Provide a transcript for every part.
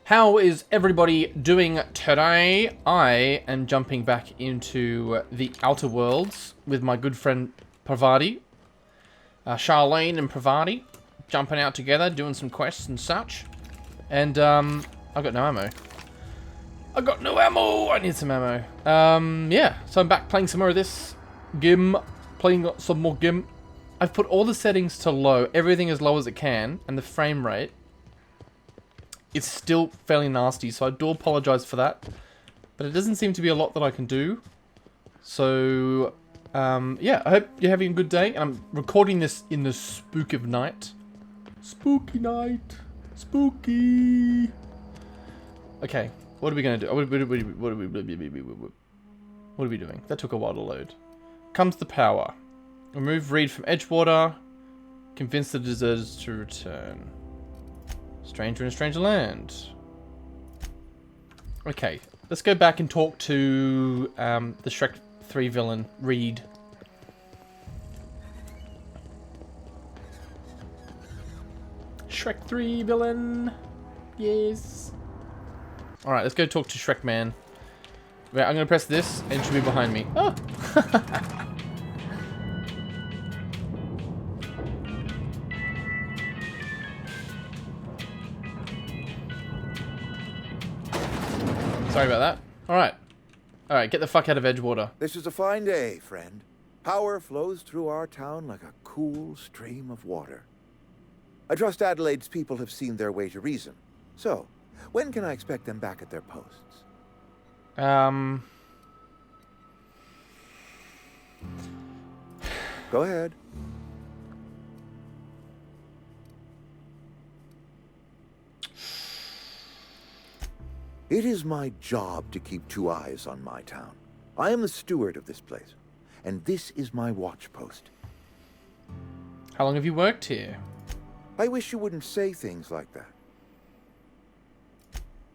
How is everybody doing today? I am jumping back into the Outer Worlds with my good friend Pravati. Charlene and Pravati jumping out together, doing some quests and such. And I've got no ammo. I got no ammo! I need some ammo. Yeah, so I'm back playing some more of this game. Playing some more game. I've put all the settings to low, everything as low as it can, and the frame rate is still fairly nasty, so I do apologize for that. But it doesn't seem to be a lot that I can do. So, yeah, I hope you're having a good day. And I'm recording this in the spook of night. Spooky night. Spooky. Okay, what are we going to do? What are we doing? That took a while to load. Comes the power. Remove Reed from Edgewater. Convince the deserters to return. Stranger in a stranger land. Okay, let's go back and talk to the Shrek 3 villain, Reed. Shrek 3 villain. Yes. Alright, let's go talk to Shrek Man. Right, I'm going to press this and it should be behind me. Oh! Sorry about that. Alright. Alright, get the fuck out of Edgewater. This is a fine day, friend. Power flows through our town like a cool stream of water. I trust Adelaide's people have seen their way to reason. So, when can I expect them back at their posts? Go ahead. It is my job to keep two eyes on my town. I am the steward of this place, and this is my watch post. How long have you worked here? I wish you wouldn't say things like that.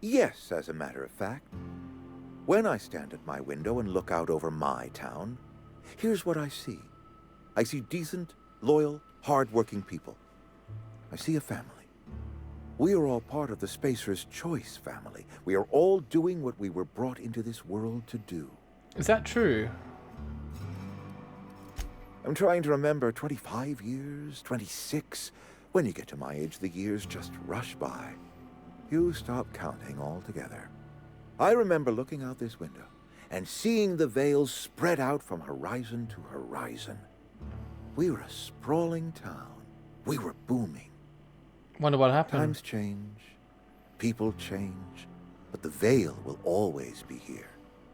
Yes, as a matter of fact. When I stand at my window and look out over my town, here's what I see. I see decent, loyal, hard-working people. I see a family. We are all part of the Spacer's Choice family. We are all doing what we were brought into this world to do. Is that true? I'm trying to remember 25 years, 26. When you get to my age, the years just rush by. You stop counting altogether. I remember looking out this window and seeing the veils spread out from horizon to horizon. We were a sprawling town. We were booming. Wonder what happened. Times change, people change, but the veil will always be here.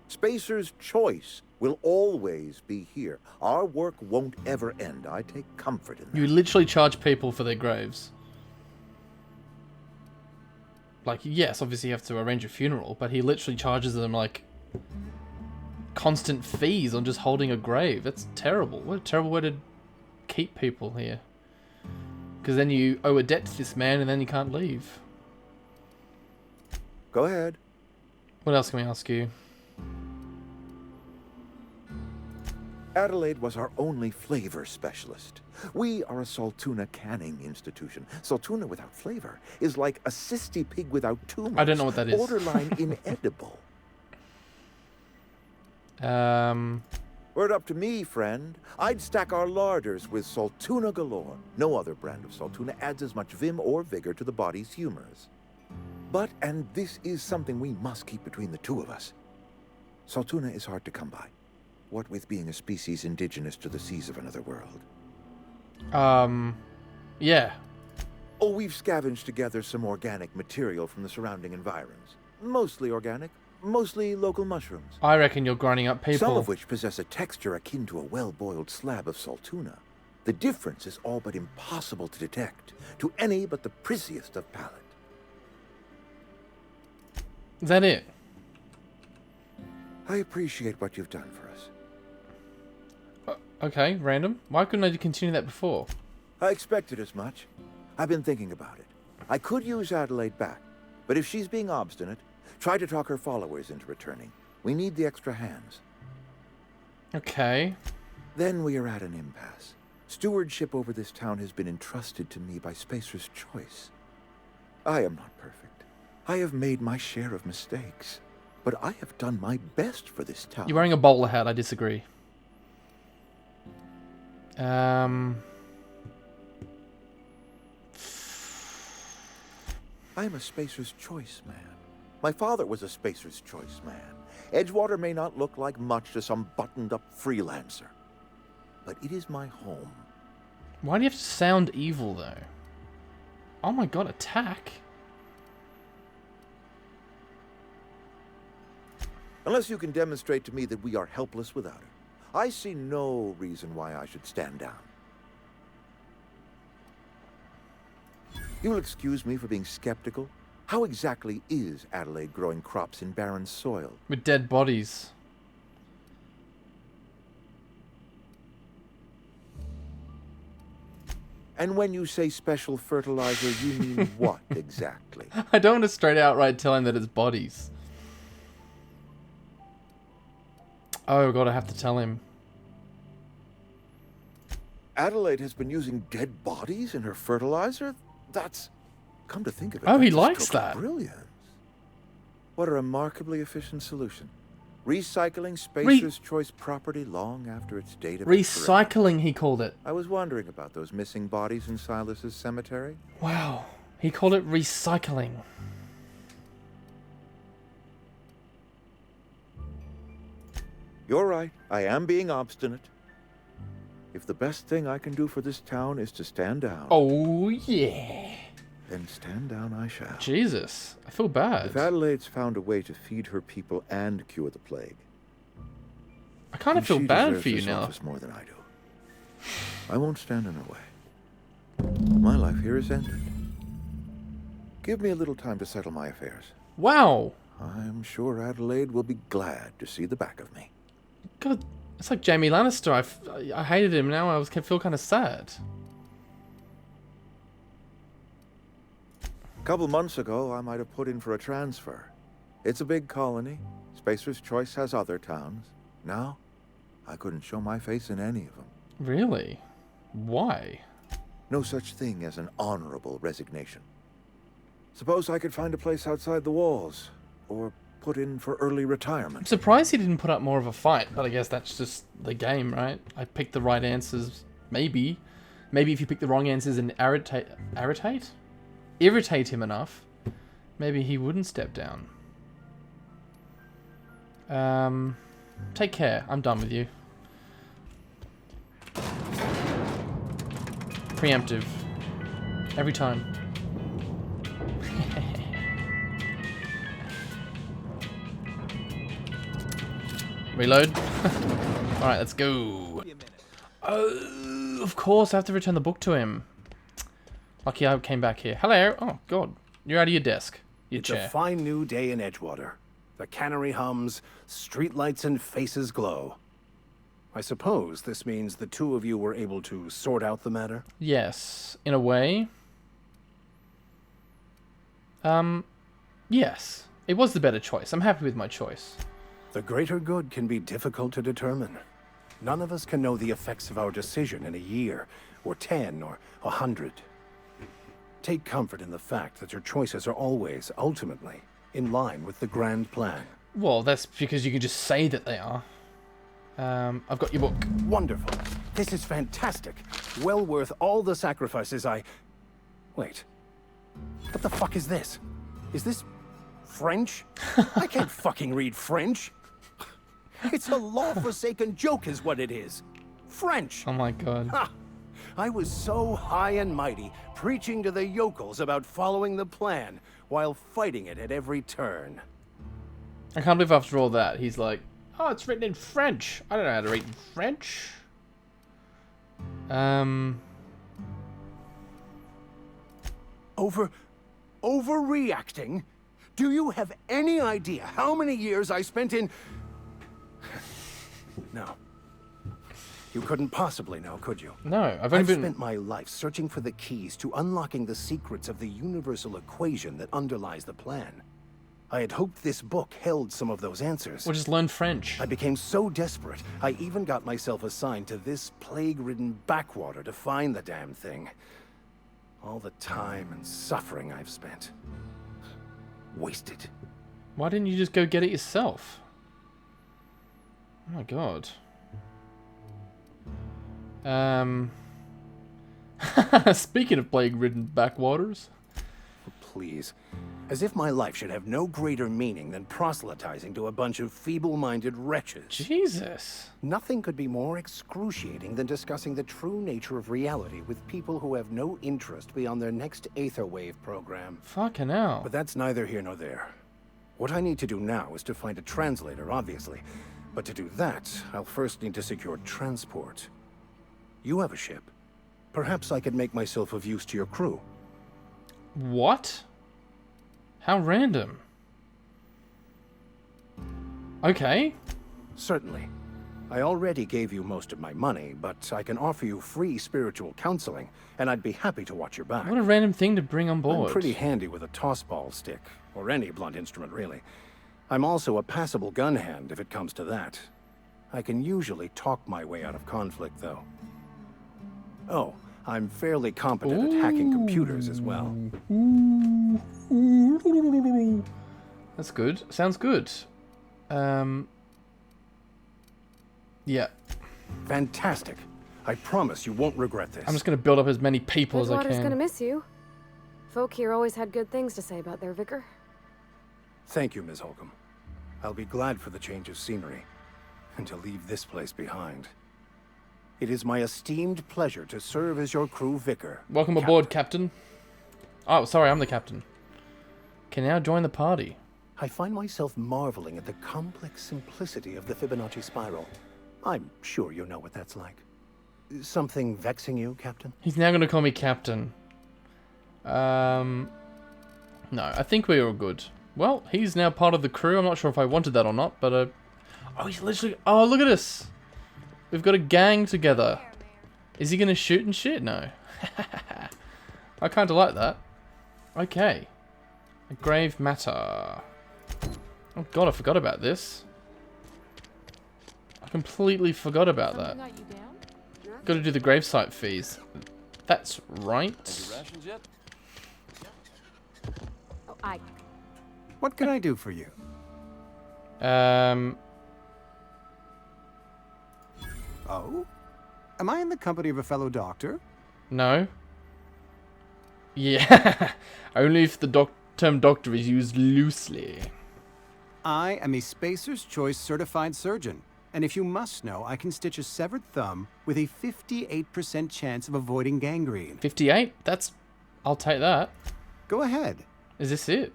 Spacer's Choice will always be here. Our work won't ever end. I take comfort in that. You literally charge people for their graves. Like, yes, obviously you have to arrange a funeral, but he literally charges them, like, constant fees on just holding a grave. That's terrible. What a terrible way to keep people here. Because then you owe a debt to this man and then you can't leave. Go ahead. What else can we ask you? Adelaide was our only flavor specialist. We are a Saltuna canning institution. Saltuna without flavor is like a cysty pig without tumors. I don't know what that is. Borderline inedible. Were it up to me, friend, I'd stack our larders with Saltuna galore. No other brand of Saltuna adds as much vim or vigor to the body's humors. But, and this is something we must keep between the two of us, Saltuna is hard to come by. What with being a species indigenous to the seas of another world. Yeah. Oh, we've scavenged together some organic material from the surrounding environs. Mostly organic, mostly local mushrooms. I reckon you're grinding up people. Some of which possess a texture akin to a well-boiled slab of Saltuna. The difference is all but impossible to detect to any but the prissiest of palate. Is that it? I appreciate what you've done for us. Okay, random. Why couldn't I continue that before? I expected as much. I've been thinking about it. I could use Adelaide back, but if she's being obstinate, try to talk her followers into returning. We need the extra hands. Okay. Then we are at an impasse. Stewardship over this town has been entrusted to me by Spacer's Choice. I am not perfect. I have made my share of mistakes, but I have done my best for this town. You're wearing a bowler hat. I disagree. I am a Spacer's Choice man. My father was a Spacer's Choice man. Edgewater may not look like much to some buttoned-up freelancer, but it is my home. Why do you have to sound evil, though? Oh my god, attack! Unless you can demonstrate to me that we are helpless without it, I see no reason why I should stand down. You will excuse me for being skeptical. How exactly is Adelaide growing crops in barren soil? With dead bodies. And when you say special fertilizer, you mean what exactly? I don't want to straight outright tell him that it's bodies. Oh god, I have to tell him. Adelaide has been using dead bodies in her fertilizer? That's... Come to think of it, Oh, he that's a likes stroke of that. Brilliance. What a remarkably efficient solution. Recycling Spacer's Choice property long after its date of expiration. Recycling, he called it. I was wondering about those missing bodies in Silas's cemetery. Wow. He called it recycling. You're right. I am being obstinate. If the best thing I can do for this town is to stand down... Oh, yeah. Then stand down I shall. Jesus. I feel bad. If Adelaide's found a way to feed her people and cure the plague... I kind of feel she bad deserves for you this now. office more than I do. I won't stand in her way. My life here is ended. Give me a little time to settle my affairs. Wow. I'm sure Adelaide will be glad to see the back of me. God, it's like Jamie Lannister. I hated him. Now I feel kind of sad. A couple months ago, I might have put in for a transfer. It's a big colony. Spacer's Choice has other towns. Now, I couldn't show my face in any of them. Really? Why? No such thing as an honorable resignation. Suppose I could find a place outside the walls, or put in for early I'm retirement. surprised he didn't put up more of a fight, but I guess that's just the game, right? I picked the right answers. Maybe. Maybe if you pick the wrong answers and irritate him enough, maybe he wouldn't step down. Take care. I'm done with you. Preemptive. Every time. Reload. Alright, let's go. Oh, of course, I have to return the book to him. Lucky I came back here. Hello. Oh, God. You're out of your desk. Your It's chair. a fine new day in Edgewater. The cannery hums, streetlights and faces glow. I suppose this means the two of you were able to sort out the matter? Yes, in a way. Yes. It was the better choice. I'm happy with my choice. The greater good can be difficult to determine. None of us can know the effects of our decision in a year, or 10, or 100. Take comfort in the fact that your choices are always, ultimately, in line with the grand plan. Well, that's because you can just say that they are. I've got your book. Wonderful. This is fantastic. Well worth all the sacrifices I... Wait. What the fuck is this? Is this French? I can't fucking read French. It's a law-forsaken joke is what it is. French. Oh my god. Ha! I was so high and mighty, preaching to the yokels about following the plan, while fighting it at every turn. I can't believe after all that, he's like, oh, it's written in French. I don't know how to read in French. Overreacting? Do you have any idea how many years I spent in... No. You couldn't possibly know, could you? No, I've only been... spent my life searching for the keys to unlocking the secrets of the universal equation that underlies the plan. I had hoped this book held some of those answers. We'll just learn French. I became so desperate, I even got myself assigned to this plague-ridden backwater to find the damn thing. All the time and suffering I've spent. Wasted. Why didn't you just go get it yourself? Oh my god. Speaking of plague-ridden backwaters. Please. As if my life should have no greater meaning than proselytizing to a bunch of feeble-minded wretches. Jesus. Nothing could be more excruciating than discussing the true nature of reality with people who have no interest beyond their next Aetherwave program. Fucking hell. But that's neither here nor there. What I need to do now is to find a translator, obviously. But to do that, I'll first need to secure transport. You have a ship. Perhaps I could make myself of use to your crew. What? How random. Okay. Certainly. I already gave you most of my money, but I can offer you free spiritual counseling, and I'd be happy to watch your back. What a random thing to bring on board. I'm pretty handy with a tossball stick, or any blunt instrument, really. I'm also a passable gun hand, if it comes to that. I can usually talk my way out of conflict, though. Oh, I'm fairly competent at hacking computers as well. That's good. Sounds good. Yeah. Fantastic. I promise you won't regret this. I'm just going to build up as many people as I Bridgewater's can. gonna miss you. Folk here always had good things to say about their vicar. Thank you, Ms. Holcomb. I'll be glad for the change of scenery, and to leave this place behind. It is my esteemed pleasure to serve as your crew vicar. Welcome aboard, Captain. Oh, sorry, I'm the captain. Can now join the party. I find myself marveling at the complex simplicity of the Fibonacci spiral. I'm sure you know what that's like. Something vexing you, Captain? He's now going to call me Captain. No, I think we're all good. Well, he's now part of the crew. I'm not sure if I wanted that or not, but oh, he's literally... Oh, look at us. We've got a gang together. Is he going to shoot and shit? No. I kind of like that. Okay. A grave matter. Oh god, I forgot about this. I completely forgot about that. Got to do the gravesite fees. That's right. Oh, What can I do for you? Oh? Am I in the company of a fellow doctor? No. Yeah. Only if the term doctor is used loosely. I am a Spacer's Choice certified surgeon, and if you must know, I can stitch a severed thumb with a 58% chance of avoiding gangrene. 58? That's... I'll take that. Go ahead. Is this it?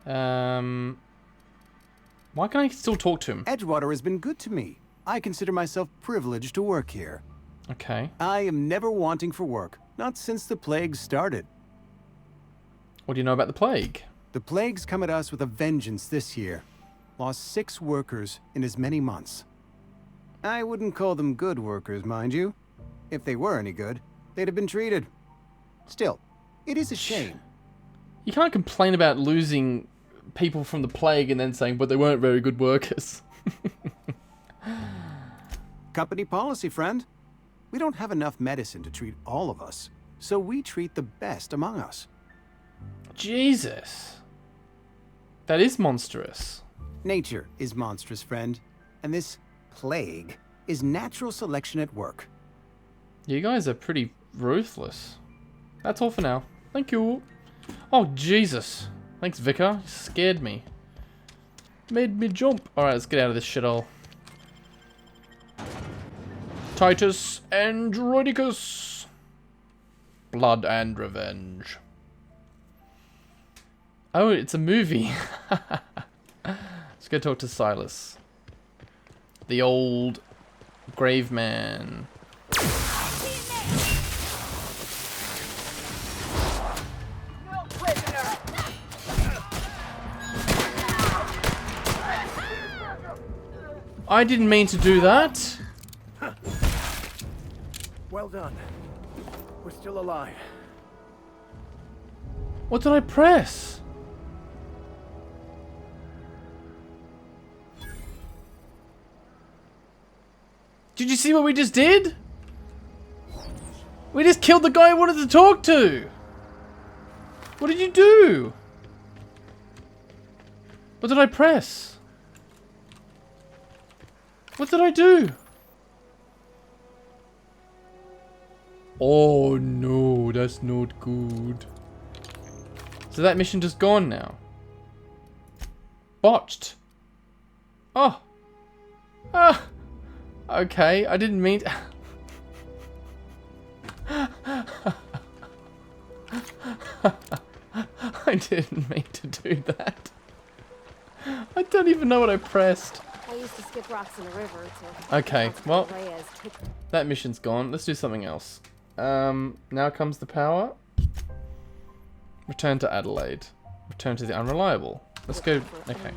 Why can't I still talk to him? Edgewater has been good to me. I consider myself privileged to work here. Okay. I am never wanting for work, not since the plague started. What do you know about the plague? The plague's come at us with a vengeance this year. Lost 6 workers in as many months. I wouldn't call them good workers, mind you. If they were any good, they'd have been treated. Still, it is a shame. You can't complain about losing people from the plague and then saying, but they weren't very good workers. Company policy, friend. We don't have enough medicine to treat all of us, so we treat the best among us. Jesus. That is monstrous. Nature is monstrous, friend, and this plague is natural selection at work. You guys are pretty ruthless. That's all for now. Thank you. Oh, Jesus. Thanks, Vicar. You scared me. Made me jump. Alright, let's get out of this shithole. Titus Andronicus. Blood and Revenge. Oh, it's a movie. Let's go talk to Silas. The old grave man. I didn't mean to do that. Well done. We're still alive. What did I press? Did you see what we just did? We just killed the guy I wanted to talk to. What did you do? What did I press? What did I do? Oh no, that's not good. So that mission just gone now. Botched. Oh. Ah. Okay, I didn't mean to... I didn't mean to do that. I don't even know what I pressed. I used to skip rocks in the river to... Okay, well, that mission's gone. Let's do something else. Now comes the power. Return to Adelaide. Return to the unreliable. Let's go. Okay.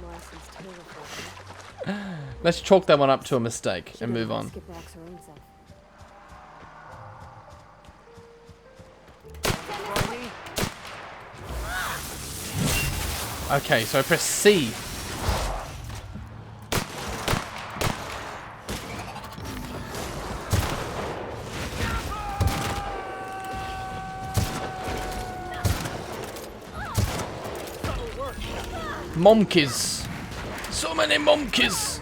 Let's chalk that one up to a mistake and move on. Okay, so I press C. Monkeys. So many monkeys.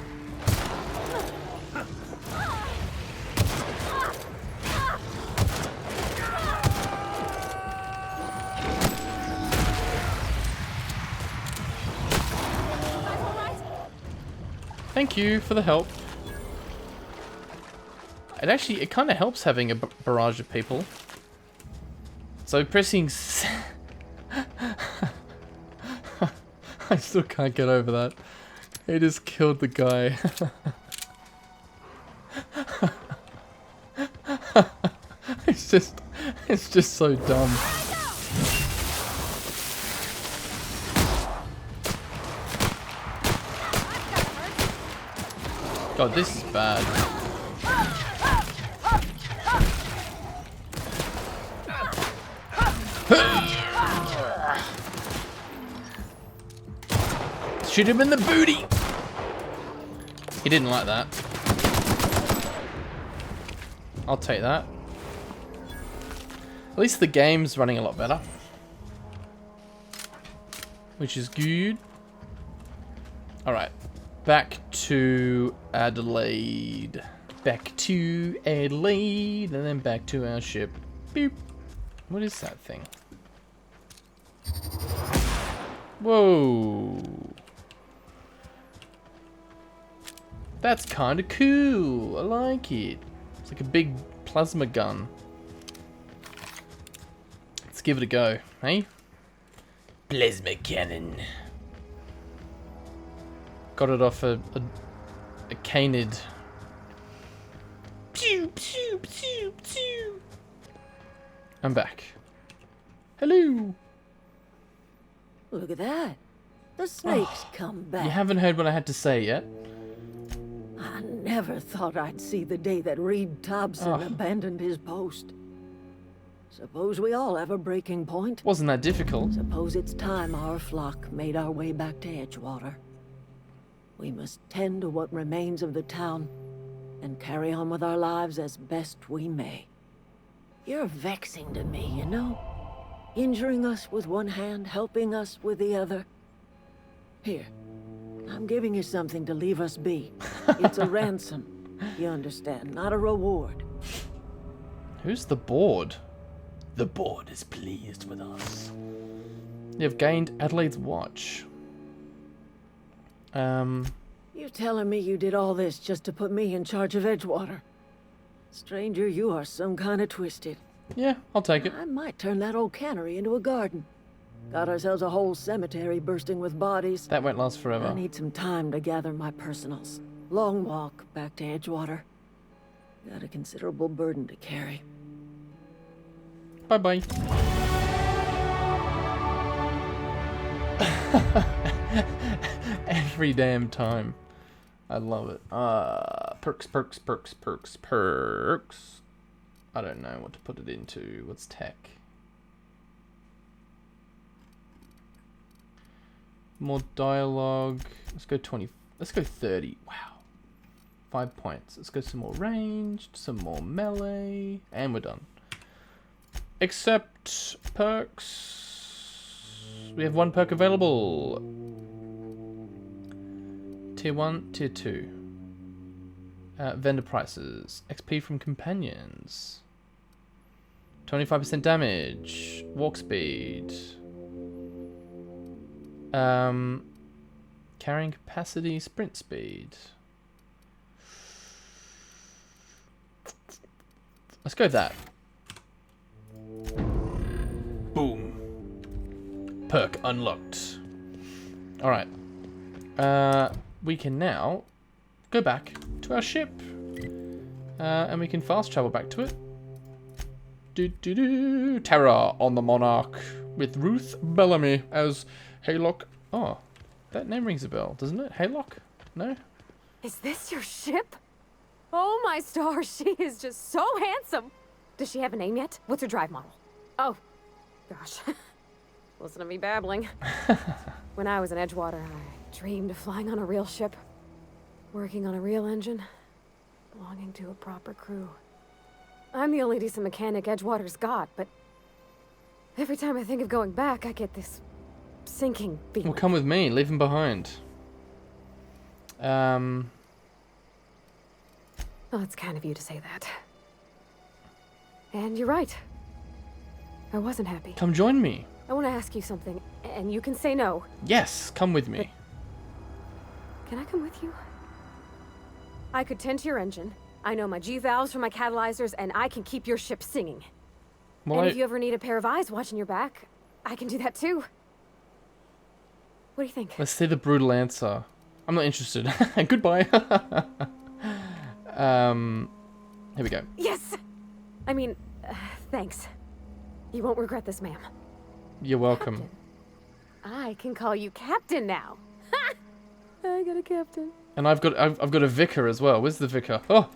Thank you for the help. It kind of helps having a barrage of people. So pressing I still can't get over that. He just killed the guy. It's just so dumb. God, this is bad. Shoot him in the booty! He didn't like that. I'll take that. At least the game's running a lot better. Which is good. Alright. Back to Adelaide. Back to Adelaide. And then back to our ship. Beep. What is that thing? Whoa. That's kind of cool. I like it. It's like a big plasma gun. Let's give it a go, hey? Plasma cannon. Got it off a canid. Pew, pew, pew, pew. I'm back. Hello. Look at that. The snake's come back. You haven't heard what I had to say yet. I never thought I'd see the day that Reed Thompson abandoned his post. Suppose we all have a breaking point. Wasn't that difficult. Suppose it's time our flock made our way back to Edgewater. We must tend to what remains of the town and carry on with our lives as best we may. You're vexing to me, you know? Injuring us with one hand, helping us with the other. Here, I'm giving you something to leave us be. It's a ransom, you understand, not a reward. Who's the board? The board is pleased with us. You've gained Adelaide's watch. You telling me you did all this just to put me in charge of Edgewater? Stranger, you are some kind of twisted. Yeah, I'll take it. I might turn that old cannery into a garden. Got ourselves a whole cemetery bursting with bodies. That won't last forever. I need some time to gather my personals. Long walk back to Edgewater. Got a considerable burden to carry. Bye-bye. Every damn time. I love it. Perks, perks, perks, perks, perks. I don't know what to put it into. What's tech? More dialogue. Let's go 20. Let's go 30. Wow. 5 points. Let's go some more ranged, some more melee, and we're done. Except perks. We have one perk available. Tier 1, Tier 2. Vendor prices. XP from companions. 25% damage. Walk speed. Carrying capacity, sprint speed. Let's go with that. Boom. Perk unlocked. Alright. We can now go back to our ship. And we can fast travel back to it. Terror on the Monarch with Ruth Bellamy as Haylock. Oh, that name rings a bell, doesn't it? Haylock? No? Is this your ship? Oh my stars, she is just so handsome. Does she have a name yet? What's her drive model? Oh, gosh. Listen to me babbling. When I was in Edgewater, I dreamed of flying on a real ship, working on a real engine, belonging to a proper crew. I'm the only decent mechanic Edgewater's got, but every time I think of going back, I get this sinking feeling. Well, come with me. Leave him behind. Well, it's kind of you to say that. And you're right. I wasn't happy. Come join me. I want to ask you something, and you can say no. Yes, come with me. Can I come with you? I could tend to your engine. I know my G-valves from my catalyzers, and I can keep your ship singing. Well, And if you ever need a pair of eyes watching your back, I can do that too. What do you think? Let's see the brutal answer. I'm not interested. Goodbye. Here we go. Yes! I mean, thanks. You won't regret this, ma'am. You're welcome. Captain. I can call you Captain now. I got a captain. And I've got a vicar as well. Where's the vicar? Oh,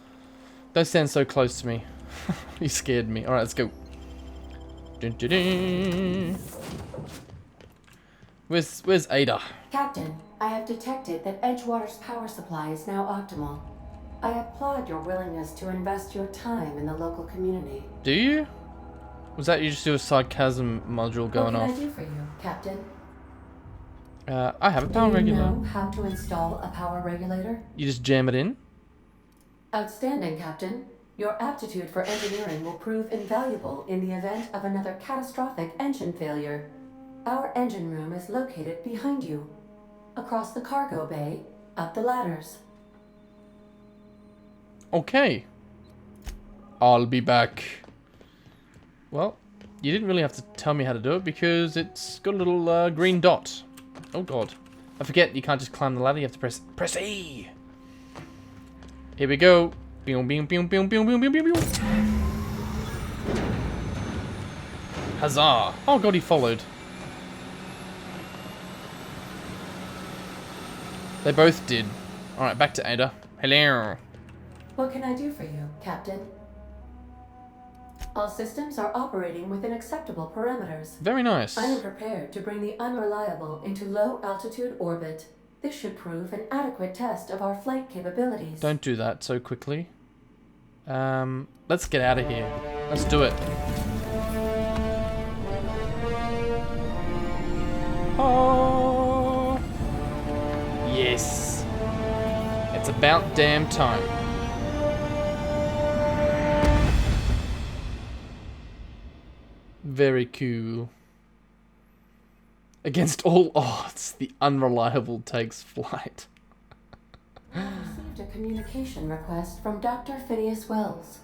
don't stand so close to me. You scared me. All right, let's go. Dun, dun, dun. Where's Ada? Captain, I have detected that Edgewater's power supply is now optimal. I applaud your willingness to invest your time in the local community. Do you? Was that you just do a sarcasm module going off? off? What can I do for you, Captain? I have a power regulator. Do you know how to install a power regulator? You just jam it in? Outstanding, Captain. Your aptitude for engineering will prove invaluable in the event of another catastrophic engine failure. Our engine room is located behind you. Across the cargo bay, up the ladders. Okay. I'll be back. Well, you didn't really have to tell me how to do it because it's got a little green dot. Oh god. I forget you can't just climb the ladder, you have to press E. Here we go. Boom, boom, boom, boom, boom, boom, boom, boom, boom. Huzzah. Oh god, he followed. They both did. Alright, back to Ada. Hello. What can I do for you, Captain? All systems are operating within acceptable parameters. Very nice. I am prepared to bring the unreliable into low-altitude orbit. This should prove an adequate test of our flight capabilities. Don't do that so quickly. Let's get out of here. Let's do it. Oh. Yes. It's about damn time. Very cool. Against all odds, the unreliable takes flight. I received a communication request from Dr. Phineas Welles.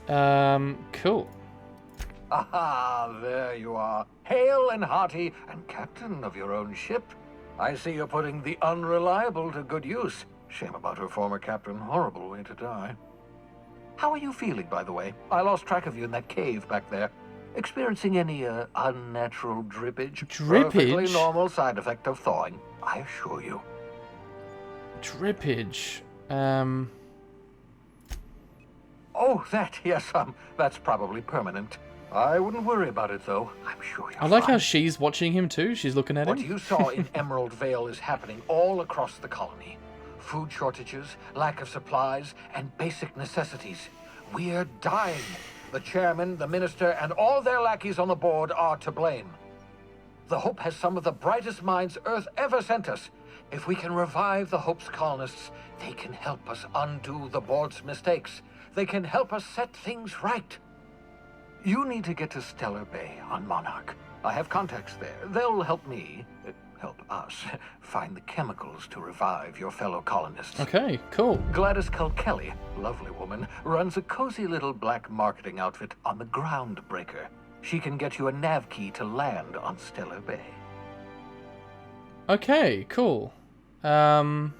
Cool. Aha, there you are. Hale and hearty, and captain of your own ship. I see you're putting the unreliable to good use. Shame about her former captain. Horrible way to die. How are you feeling, by the way? I lost track of you in that cave back there. Experiencing any unnatural drippage? Drippage? Perfectly normal side effect of thawing, I assure you. Drippage. Oh, that, yes, that's probably permanent. I wouldn't worry about it, though. I'm sure you're I like fine. how she's watching him too. She's looking at What him. you saw in Emerald Vale is happening all across the colony. Food shortages, lack of supplies, and basic necessities. We're dying. The chairman, the minister, and all their lackeys on the board are to blame. The Hope has some of the brightest minds Earth ever sent us. If we can revive the Hope's colonists, they can help us undo the board's mistakes. They can help us set things right. You need to get to Stellar Bay on Monarch. I have contacts there. They'll help me, help us, find the chemicals to revive your fellow colonists. Okay, cool. Gladys Kelly, lovely woman, runs a cozy little black marketing outfit on the Groundbreaker. She can get you a nav key to land on Stellar Bay. Okay, cool. Excellent.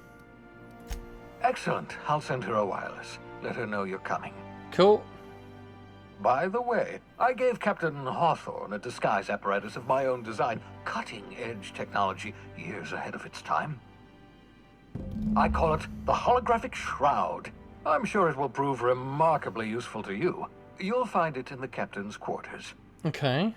I'll send her a wireless. Let her know you're coming. Cool. By the way, I gave Captain Hawthorne a disguise apparatus of my own design, cutting-edge technology years ahead of its time. I call it the Holographic Shroud. I'm sure it will prove remarkably useful to you. You'll find it in the captain's quarters. Okay.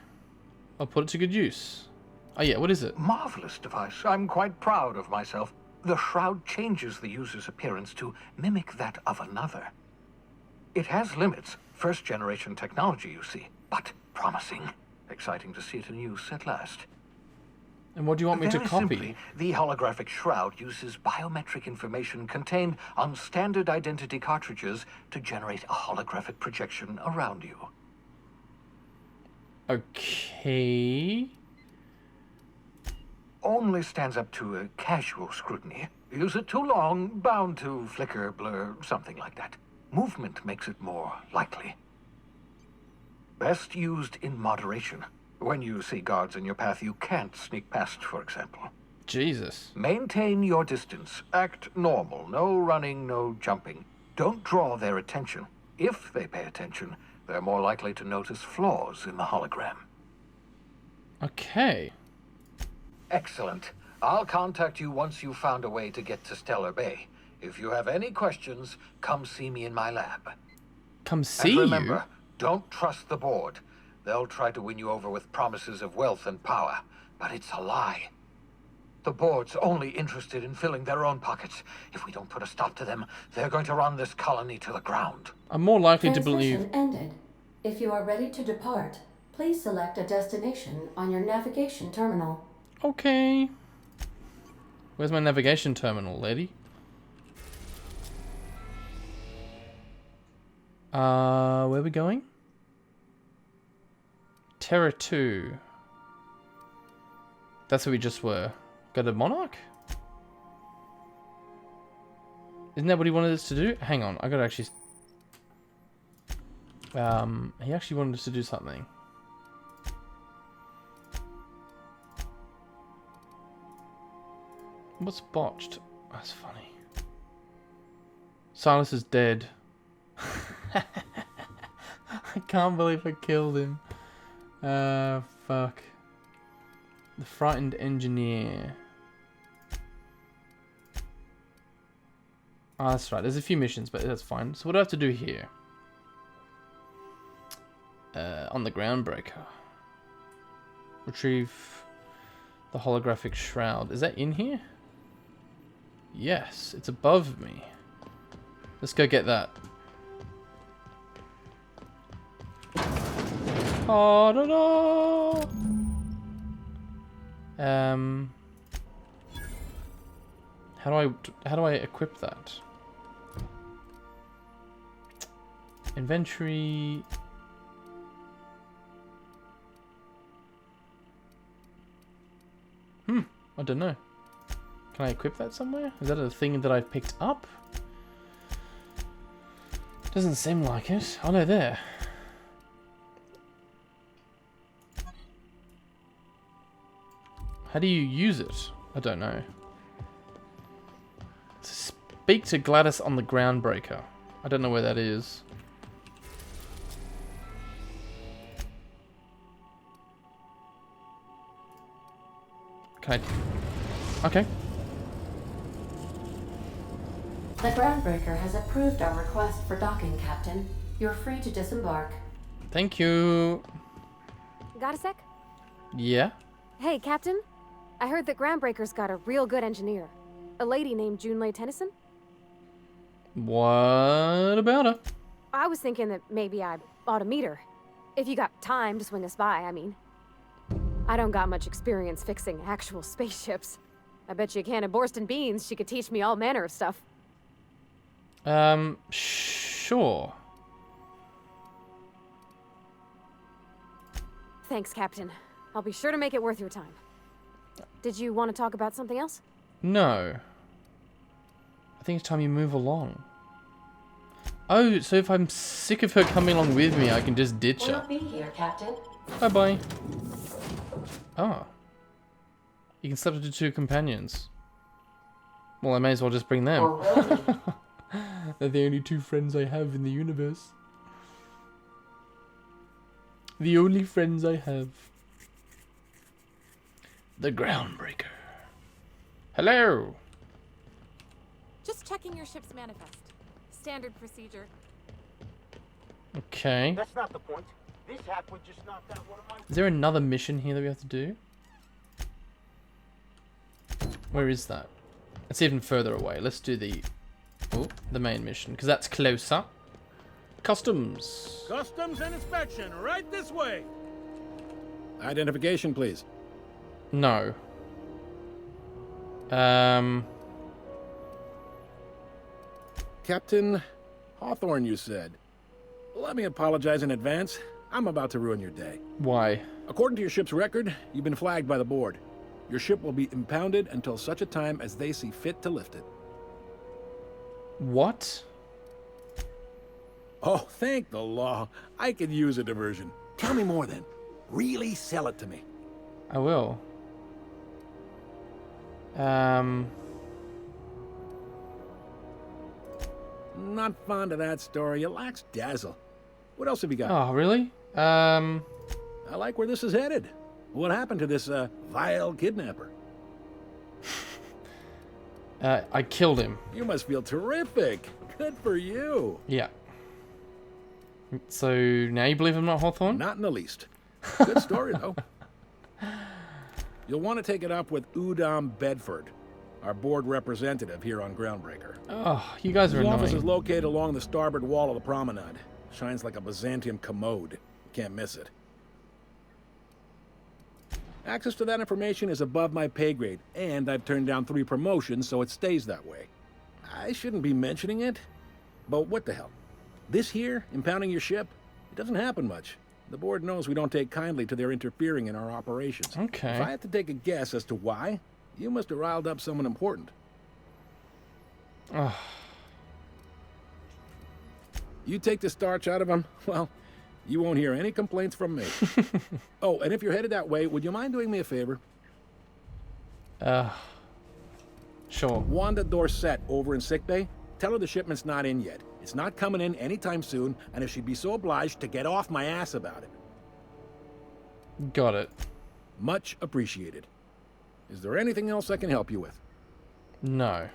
I'll put it to good use. Oh yeah, what is it? Marvelous device. I'm quite proud of myself. The shroud changes the user's appearance to mimic that of another. It has limits. First-generation technology, you see, but promising. Exciting to see it in use at last. And what do you want me to Very copy? simply, the holographic shroud uses biometric information contained on standard identity cartridges to generate a holographic projection around you. Okay. Only stands up to a casual scrutiny. Use it too long, bound to flicker, blur, something like that. Movement makes it more likely. Best used in moderation. When you see guards in your path you can't sneak past, for example. Jesus. Maintain your distance. Act normal. No running, no jumping. Don't draw their attention. If they pay attention, they're more likely to notice flaws in the hologram. Okay. Excellent. I'll contact you once you've found a way to get to Stellar Bay. If you have any questions, come see me in my lab. Come see And remember, you? don't trust the board. They'll try to win you over with promises of wealth and power, but it's a lie. The board's only interested in filling their own pockets. If we don't put a stop to them, they're going to run this colony to the ground. I'm more likely to Transmission believe... ended. If you are ready to depart, please select a destination on your navigation terminal. Okay. Where's my navigation terminal, lady? Where are we going? Terra 2. That's where we just were. Go to Monarch? Isn't that what he wanted us to do? Hang on, I gotta actually... he actually wanted us to do something. What's botched? That's funny. Silas is dead. I can't believe I killed him. Fuck. The frightened engineer. Oh, that's right. There's a few missions, but that's fine. So what do I have to do here? On the Groundbreaker. Retrieve the holographic shroud. Is that in here? Yes, it's above me. Let's go get that. Oh, no, no. How do I equip that? Inventory. I don't know. Can I equip that somewhere? Is that a thing that I've picked up? Doesn't seem like it. Oh no, there. How do you use it? I don't know. Speak to Gladys on the Groundbreaker. I don't know where that is. Can I... Okay. The Groundbreaker has approved our request for docking, Captain. You're free to disembark. Thank you. Got a sec? Yeah? Hey, Captain. I heard that Groundbreaker's got a real good engineer. A lady named Junlei Tennyson. What about her? I was thinking that maybe I ought to meet her. If you got time to swing us by, I mean. I don't got much experience fixing actual spaceships. I bet you a can of Borston beans she could teach me all manner of stuff. Sure. Thanks, Captain. I'll be sure to make it worth your time. Did you want to talk about something else? No. I think it's time you move along. Oh, so if I'm sick of her coming along with me, I can just ditch her. We'll be here, Captain. Bye-bye. Oh. You can slip it to 2 companions. Well, I may as well just bring them. Or will we? They're the only 2 friends I have in the universe. The only friends I have. The Groundbreaker. Hello. Just checking your ship's manifest. Standard procedure. Okay. That's not the point. This hack would just knock out one of my... Is there another mission here that we have to do? Where is that? It's even further away. Let's do the main mission, because that's closer. Customs. Customs and inspection, right this way. Identification, please. No. Captain Hawthorne, you said. Let me apologize in advance. I'm about to ruin your day. Why? According to your ship's record, you've been flagged by the board. Your ship will be impounded until such a time as they see fit to lift it. What? Oh, thank the law. I could use a diversion. Tell me more then. Really sell it to me. I will. Not fond of that story. It lacks dazzle. What else have you got? Oh, really? I like where this is headed. What happened to this, vile kidnapper? I killed him. You must feel terrific. Good for you. Yeah. So, now you believe I'm not Hawthorne? Not in the least. Good story, though. You'll want to take it up with Udom Bedford, our board representative here on Groundbreaker. Oh, you guys are His annoying. office is located along the starboard wall of the promenade. Shines like a Byzantium commode. Can't miss it. Access to that information is above my pay grade, and I've turned down 3 promotions, so it stays that way. I shouldn't be mentioning it, but what the hell? This here, impounding your ship, it doesn't happen much. The board knows we don't take kindly to their interfering in our operations. Okay. If I had to take a guess as to why, you must have riled up someone important. Ugh. You take the starch out of them, well, you won't hear any complaints from me. Oh, and if you're headed that way, would you mind doing me a favor? Sure. Wanda Dorset over in sickbay, tell her the shipment's not in yet. It's not coming in anytime soon, and if she'd be so obliged to get off my ass about it. Got it. Much appreciated. Is there anything else I can help you with? No.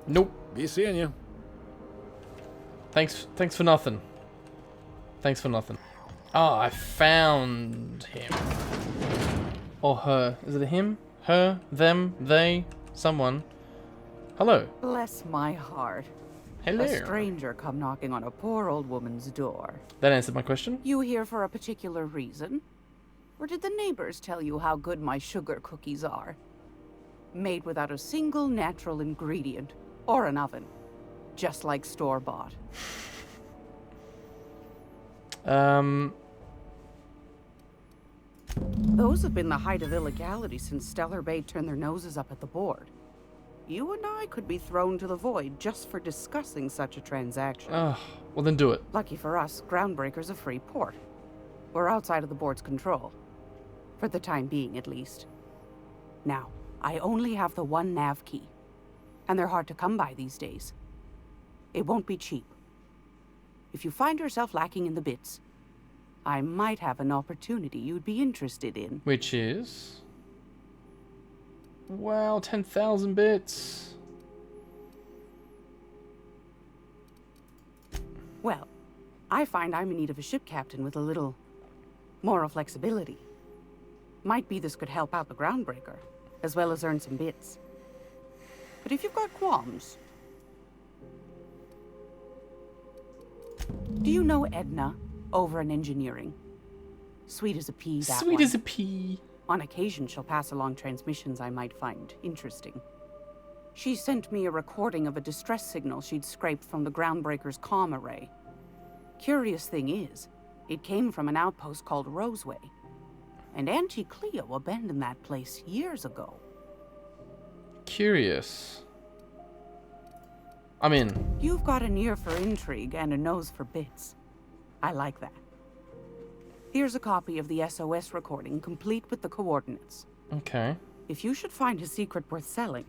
Nope. Be seeing you. Thanks for nothing. Thanks for nothing. Oh, I found him. Or her. Is it a him? Her? Them? They? Someone? Hello. Bless my heart. Hello. A stranger come knocking on a poor old woman's door. That answered my question. You here for a particular reason? Or did the neighbors tell you how good my sugar cookies are? Made without a single natural ingredient. Or an oven. Just like store-bought. Those have been the height of illegality since Stellar Bay turned their noses up at the board. You and I could be thrown to the void just for discussing such a transaction. Oh, well then do it. Lucky for us, Groundbreaker's a free port. We're outside of the board's control. For the time being, at least. Now, I only have the 1 nav key. And they're hard to come by these days. It won't be cheap. If you find yourself lacking in the bits, I might have an opportunity you'd be interested in. Which is... Wow, 10,000 bits. Well, I find I'm in need of a ship captain with a little moral flexibility. Might be this could help out the Groundbreaker, as well as earn some bits. But if you've got qualms... Do you know Edna, over in engineering. Sweet as a pea, that Sweet one. as a pea. On occasion, she'll pass along transmissions I might find interesting. She sent me a recording of a distress signal she'd scraped from the Groundbreaker's comm array. Curious thing is, it came from an outpost called Roseway. And Auntie Cleo abandoned that place years ago. Curious. I'm in. You've got an ear for intrigue and a nose for bits. I like that. Here's a copy of the SOS recording, complete with the coordinates. Okay. If you should find a secret worth selling,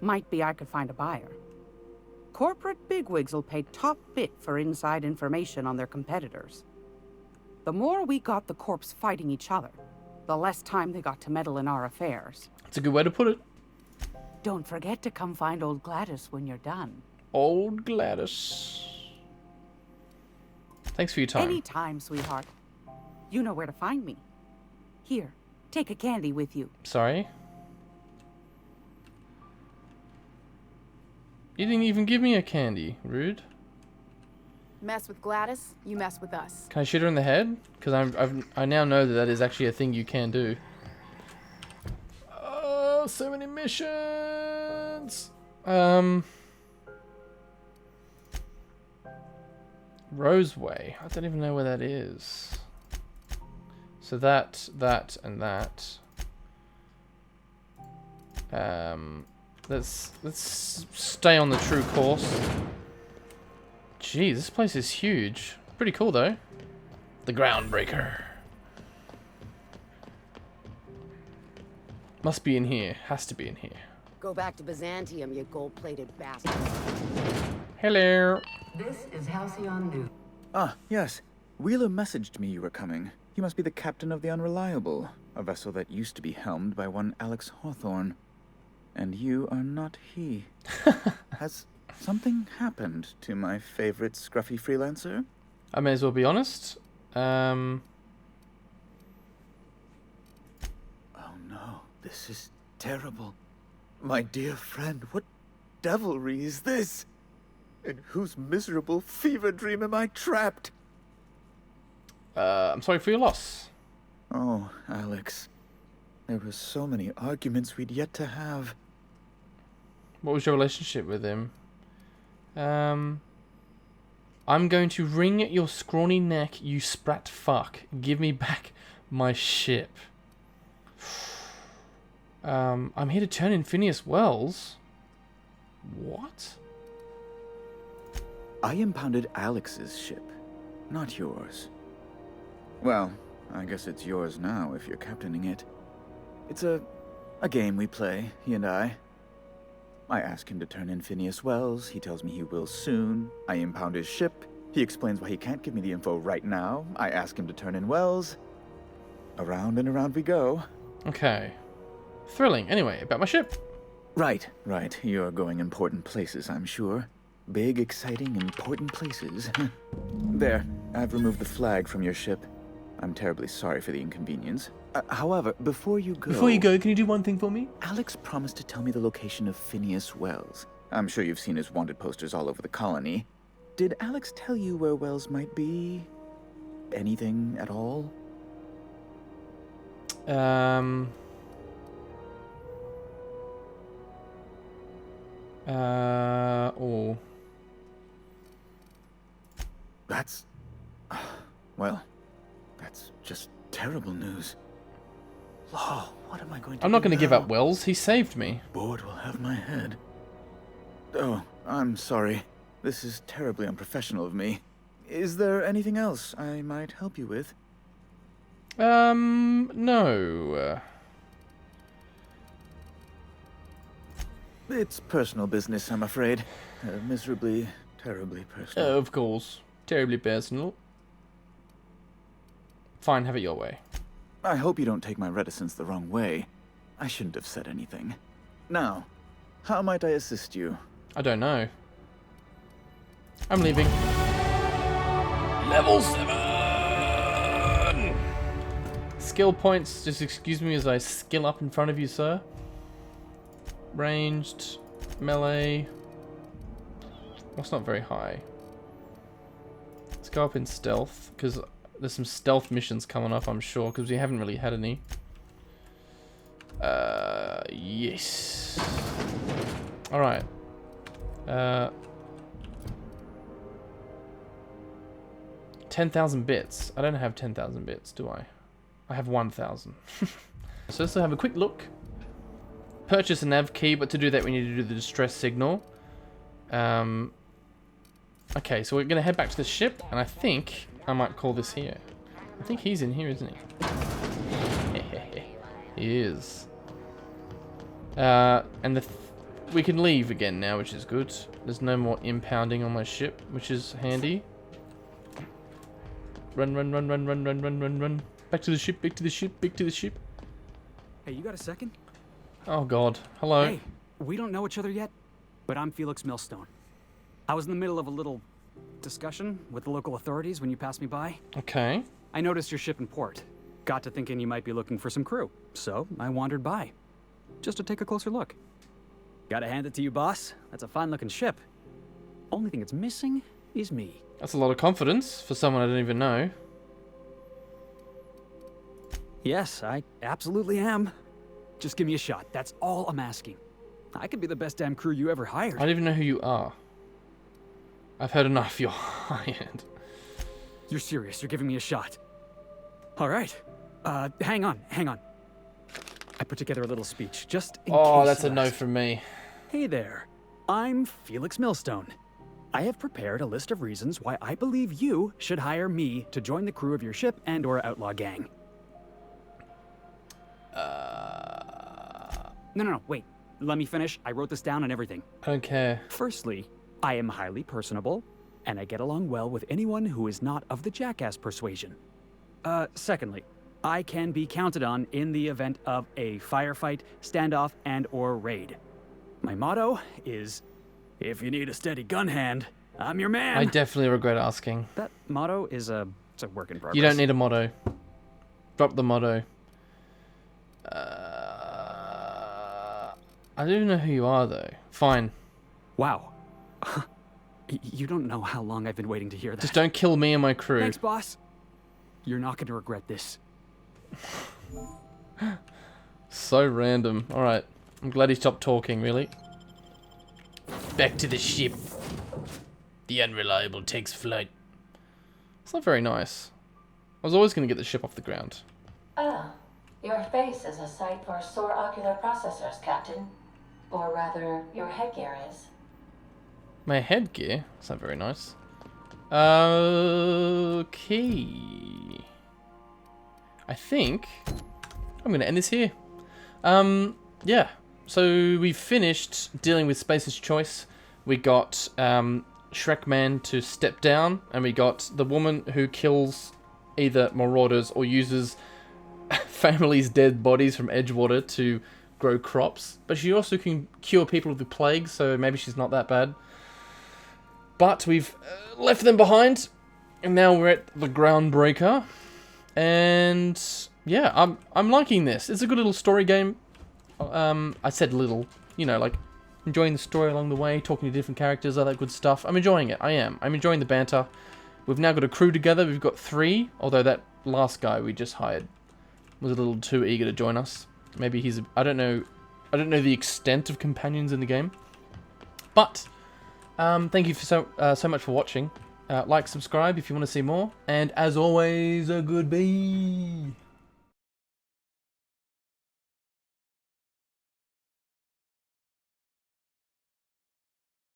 might be I could find a buyer. Corporate bigwigs will pay top bit for inside information on their competitors. The more we got the corps fighting each other, the less time they got to meddle in our affairs. That's a good way to put it. Don't forget to come find old Gladys when you're done. Old Gladys. Thanks for your time. Anytime, sweetheart. You know where to find me. Here, take a candy with you. Sorry? You didn't even give me a candy. Rude. Mess with Gladys, you mess with us. Can I shoot her in the head? Because I now know that that is actually a thing you can do. Oh, so many missions. Roseway. I don't even know where that is. So that, and that. Let's stay on the true course. Gee, this place is huge. Pretty cool though. The Groundbreaker. Must be in here. Has to be in here. Go back to Byzantium, you gold-plated bastard. Hello. This is Halcyon News. Ah, yes. Wheeler messaged me you were coming. He must be the captain of the Unreliable, a vessel that used to be helmed by one Alex Hawthorne. And you are not he. Has something happened to my favorite scruffy freelancer? I may as well be honest. Oh no, this is terrible. My dear friend, what devilry is this? In whose miserable fever dream am I trapped? I'm sorry for your loss. Oh, Alex. There were so many arguments we'd yet to have. What was your relationship with him? I'm going to wring your scrawny neck, you sprat fuck. Give me back my ship. I'm here to turn in Phineas Welles. What? I impounded Alex's ship, not yours. Well, I guess it's yours now if you're captaining it. It's a game we play, he and I. I ask him to turn in Phineas Welles, he tells me he will soon. I impound his ship, he explains why he can't give me the info right now. I ask him to turn in Welles. Around and around we go. Okay. Thrilling. Anyway, about my ship. Right. You're going important places, I'm sure. Big, exciting, important places. There, I've removed the flag from your ship. I'm terribly sorry for the inconvenience. However, before you go... Can you do one thing for me? Alex promised to tell me the location of Phineas Welles. I'm sure you've seen his wanted posters all over the colony. Did Alex tell you where Welles might be? Anything at all? Oh. That's... Well, that's just terrible news. Oh, what am I going to do I'm not going to give now? up Welles. He saved me. Board will have my head. Oh, I'm sorry. This is terribly unprofessional of me. Is there anything else I might help you with? No. It's personal business, I'm afraid. Miserably, terribly personal. Of course. Terribly personal. Fine, have it your way. I hope you don't take my reticence the wrong way. I shouldn't have said anything. Now, how might I assist you? I don't know. I'm leaving. Level 7! Skill points. Just excuse me as I skill up in front of you, sir. Ranged. Melee. That's not very high. Let's go up in stealth, because there's some stealth missions coming up, I'm sure, because we haven't really had any. Yes. Alright. 10,000 bits. I don't have 10,000 bits, do I? I have 1,000. So let's have a quick look. Purchase a nav key, but to do that we need to do the distress signal. Okay, so we're going to head back to the ship, and I think I might call this here. I think he's in here, isn't he? He is. And we can leave again now, which is good. There's no more impounding on my ship, which is handy. Run, run, run, run, run, run, run, run, run. Back to the ship, back to the ship, back to the ship. Hey, you got a second? Oh god, hello. Hey, we don't know each other yet, but I'm Felix Millstone. I was in the middle of a little discussion with the local authorities when you passed me by. Okay. I noticed your ship in port. Got to thinking you might be looking for some crew, so I wandered by. Just to take a closer look. Gotta hand it to you, boss. That's a fine-looking ship. Only thing it's missing is me. That's a lot of confidence for someone I don't even know. Yes, I absolutely am. Just give me a shot. That's all I'm asking. I could be the best damn crew you ever hired. I don't even know who you are. I've heard enough. You're hired. You're serious. You're giving me a shot. All right. Hang on. I put together a little speech, just in case. Oh, that's a no from me. Hey there. I'm Felix Millstone. I have prepared a list of reasons why I believe you should hire me to join the crew of your ship and/or outlaw gang. No, wait. Let me finish. I wrote this down and everything. I don't care. Firstly, I am highly personable, and I get along well with anyone who is not of the jackass persuasion. Secondly, I can be counted on in the event of a firefight, standoff, and/or raid. My motto is, if you need a steady gun hand, I'm your man. I definitely regret asking. That motto is it's a work in progress. You don't need a motto. Drop the motto. I don't even know who you are, though. Fine. Wow. You don't know how long I've been waiting to hear that. Just don't kill me and my crew. Thanks, boss. You're not going to regret this. So random. Alright. I'm glad he stopped talking, really. Back to the ship. The unreliable takes flight. It's not very nice. I was always going to get the ship off the ground. Ah, your face is a sight for sore ocular processors, Captain. Or rather, your headgear is. My headgear? That's not very nice. Okay. I think I'm going to end this here. Yeah. So we finished dealing with Space's Choice. We got Shrek Man to step down, and we got the woman who kills either marauders or uses families' dead bodies from Edgewater to grow crops. But she also can cure people of the plague, so maybe she's not that bad. But we've left them behind, and now we're at the Groundbreaker. And yeah, I'm liking this. It's a good little story game. I said little, you know, like enjoying the story along the way, talking to different characters, all that good stuff. I'm enjoying it. I am. I'm enjoying the banter. We've now got a crew together. We've got 3, although that last guy we just hired was a little too eager to join us. Maybe he's I don't know the extent of companions in the game. But thank you for so much for watching. Like, subscribe if you want to see more, and as always, a goodbye.